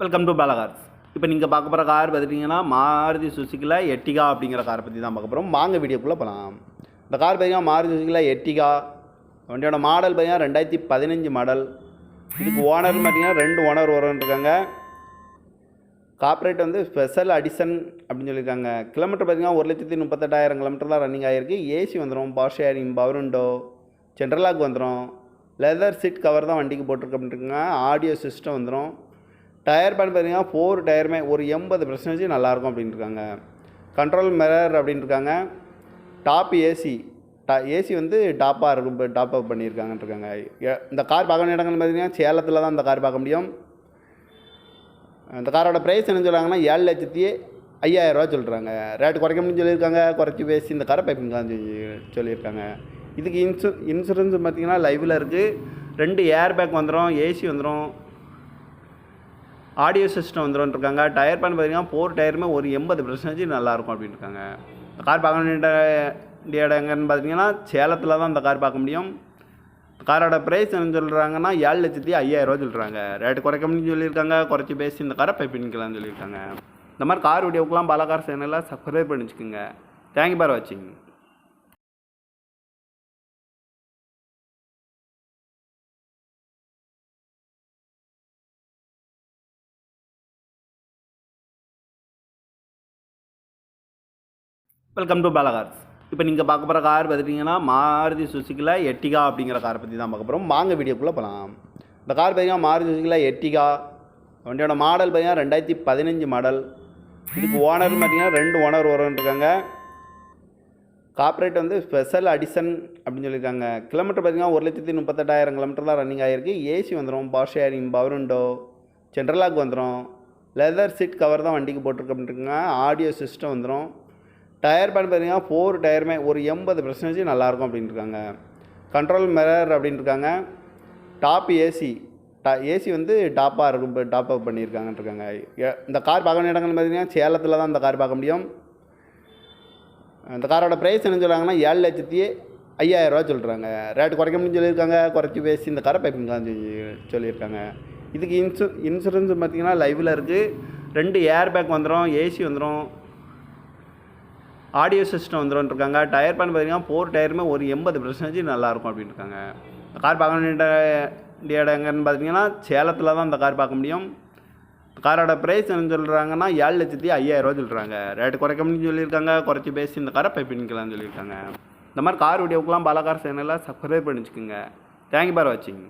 Welcome to Bala Cars. இப்போ நீங்கள் பார்க்க போகிற கார் பார்த்துட்டிங்கன்னா மாருதி சுசுக்கியில் எர்டிகா அப்படிங்கிற காரை பற்றி தான் பார்க்க போகிறோம். வாங்க வீடியோக்குள்ளே போகலாம். இந்த கார் பார்த்தீங்கன்னா மாருதி சுசுக்கியில் எர்டிகா வண்டியோட மாடல் பார்த்தீங்கன்னா 2015 மாடல். இதுக்கு ஓனர்னு பார்த்தீங்கன்னா 2 ஓனர் வருவாங்க. கார்பரேட் வந்து ஸ்பெஷல் அடிஷன் அப்படின்னு சொல்லியிருக்காங்க. கிலோமீட்டர் பார்த்தீங்கன்னா 1,38,000 கிலோமீட்டர் தான் ரன்னிங் ஆகிருக்கு. ஏசி வந்துடும், power steering, power window, central lock வந்துடும், லெதர் சீட் கவர் தான் வண்டிக்கு போட்டிருக்கு அப்படின்ட்டுருக்காங்க. ஆடியோ சிஸ்டம் வந்துடும். டயர் பேன் பார்த்தீங்கன்னா 4 டயருமே ஒரு 80% நல்லாயிருக்கும் அப்படின்ட்டுருக்காங்க. கண்ட்ரோல் மிரர் அப்படின்ட்டுருக்காங்க. டாப் ஏசி வந்து டாப்பாக இருக்கும், இப்போ டாப் அப் பண்ணியிருக்காங்கன்ட்ருக்காங்க. இந்த கார் பார்க்க வேண்டிய இடங்கள் பார்த்தீங்கன்னா சேலத்தில் தான் இந்த கார் பார்க்க முடியும். இந்த காரோட ப்ரைஸ் என்ன சொல்கிறாங்கன்னா 7,05,000 சொல்கிறாங்க. ரேட்டு குறைக்க முடியும்னு சொல்லியிருக்காங்க. குறைச்சி பேசி இந்த காரை பைப்பிங்கலாம் சொல்லியிருக்காங்க. இதுக்கு இன்சூரன்ஸ் பார்த்திங்கன்னா லைவில் இருக்குது. 2 ஏர் பேக் வந்துடும், ஏசி வந்துடும், ஆடியோ சிஸ்டம் வந்துடும்ன்ட்ருக்காங்க. டயர் பேன் பார்த்திங்கன்னா 4 டயருமே ஒரு 80% நல்லாயிருக்கும் அப்படின்ட்டுருக்காங்க. இந்த கார் பார்க்க வேண்டிய இடம் எங்கன்னு பார்த்தீங்கன்னா சேலத்தில் தான் இந்த கார் பார்க்க முடியும். காரோட ப்ரைஸ் என்ன சொல்கிறாங்கன்னா 7,05,000 சொல்கிறாங்க. ரேட்டு குறைக்க முடியும்னு சொல்லியிருக்காங்க. குறைச்சி பேசி இந்த காரை பை பண்ணிக்கலாம்னு சொல்லியிருக்காங்க. இந்த மாதிரி கார் வீடியோக்கெலாம் பாலகார் சேனலில் சப்ஸ்கிரைப் பண்ணி வச்சுக்கோங்க. தேங்க்யூ ஃபார் வாட்சிங். Welcome to Bala Cars. இப்போ நீங்கள் பார்க்க போகிற கார் பார்த்துட்டிங்கன்னா மாருதி சுசுக்கியில் எர்டிகா அப்படிங்கிற காரை பற்றி தான் பார்க்க போகிறோம். வாங்க வீடியோக்குள்ளே போகலாம். இந்த கார் பார்த்தீங்கன்னா மாருதி சுசுக்கியில் எர்டிகா வண்டியோட மாடல் பார்த்தீங்கன்னா 2015 மாடல். இதுக்கு ஓனர்னு பார்த்தீங்கன்னா 2 ஓனர் வருவாங்க. கார்பரேட் வந்து ஸ்பெஷல் அடிஷன் அப்படின்னு சொல்லியிருக்காங்க. கிலோமீட்டர் பார்த்தீங்கன்னா 1,38,000 கிலோமீட்டர் தான் ரன்னிங் ஆகிருக்கு. ஏசி வந்துடும், power steering, power window, central lock வந்துடும், லெதர் சீட் கவர் தான் வண்டிக்கு போட்டிருக்கு அப்படின்ட்டுருக்காங்க. ஆடியோ சிஸ்டம் வந்துடும். டயர் பேன் பார்த்தீங்கன்னா 4 டயருமே ஒரு 80% நல்லாயிருக்கும் அப்படின்ட்டுருக்காங்க. கண்ட்ரோல் மிரர் அப்படின்ட்டுருக்காங்க. டாப் ஏசி வந்து டாப்பாக இருக்கும், இப்போ டாப் அப் பண்ணியிருக்காங்கன்ட்ருக்காங்க. இந்த கார் பார்க்க வேண்டிய இடங்கள் பார்த்தீங்கன்னா சேலத்தில் தான் இந்த கார் பார்க்க முடியும். இந்த காரோட ப்ரைஸ் என்ன சொல்கிறாங்கன்னா 7,05,000 சொல்கிறாங்க. ரேட்டு குறைக்க முடியும்னு சொல்லியிருக்காங்க. குறைச்சி பேசி இந்த காரை பைப்பிங்கலாம் சொல்லியிருக்காங்க. இதுக்கு இன்சூரன்ஸ் பார்த்திங்கன்னா லைவில் இருக்குது. 2 ஏர் பேக் வந்துடும், ஏசி வந்துடும், ஆடியோ சிஸ்டம் வந்துடும்ன்ட்ருக்காங்க. டயர் பேன் பார்த்தீங்கன்னா 4 டயருமே ஒரு 80% நல்லாயிருக்கும் அப்படின்ட்டுருக்காங்க. இந்த கார் பார்க்க வேண்டிய இடம் எங்கன்னு பார்த்தீங்கன்னா சேலத்தில் தான் இந்த கார் பார்க்க முடியும். காரோட ப்ரைஸ் என்ன சொல்கிறாங்கன்னா 7,05,000 சொல்கிறாங்க. ரேட்டு குறைக்க முடியும்னு சொல்லியிருக்காங்க. குறைச்சி பேசி இந்த காரை பை பண்ணிக்கலாம்னு சொல்லியிருக்காங்க. இந்த மாதிரி கார் வீடியோக்கெலாம் பாலகார் சேனலில் சப்ஸ்கிரைப் பண்ணி வச்சுக்கோங்க. தேங்க்யூ ஃபார் வாட்சிங்.